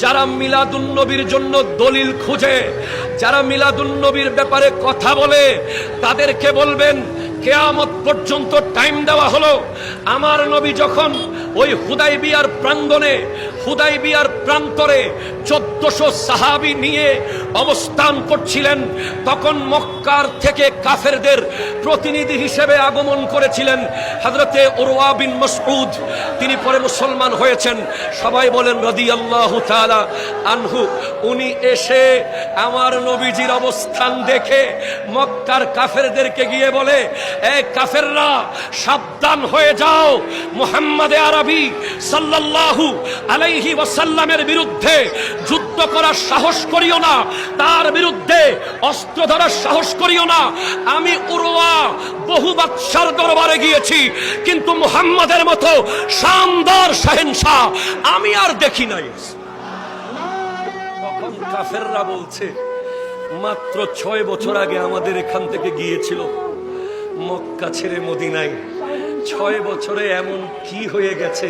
যারা মিলাদুন নবীর জন্য দলিল খুঁজে, যারা মিলাদুন নবীর ব্যাপারে কথা বলে, তাদেরকে বলবেন কিয়ামত পর্যন্ত টাইম দেওয়া হলো। আমার নবী যখন ওই হুদাইবিয়ার প্রাঙ্গণে, হুদাইবিয়ার প্রান্তরে 1400 সাহাবী নিয়ে অবস্থান করছিলেন, তখন মক্কার থেকে কাফেরদের প্রতিনিধি হিসেবে আগমন করেছিলেন হযরতে উরওয়া বিন মাসউদ। তিনি পরে মুসলমান হয়েছেন, সবাই বলেন রাদিয়াল্লাহু তাআলা আনহু। উনি এসে আমার নবীজির অবস্থান দেখে মক্কার কাফেরদেরকে গিয়ে বলে, এ কাফেররা, সাবধান হয়ে যাও, মুহাম্মদ আরবী সাল্লাল্লাহু আলাইহি ওয়াসাল্লামের বিরুদ্ধে যুদ্ধ করার সাহস করিও না, তার বিরুদ্ধে অস্ত্র ধরার সাহস করিও না। আমি উরওয়া বহু বাদশার দরবারে গিয়েছি, কিন্তু মুহাম্মাদের মতো শানদার শাহেনশাহ আমি আর দেখি নাই। তখন কাফেররা বলছে, মাত্র 6 বছর আগে আমাদের এখান থেকে গিয়েছিল মক্কা ছেড়ে মদিনায়, 6 বছরে এমন কি হয়ে গেছে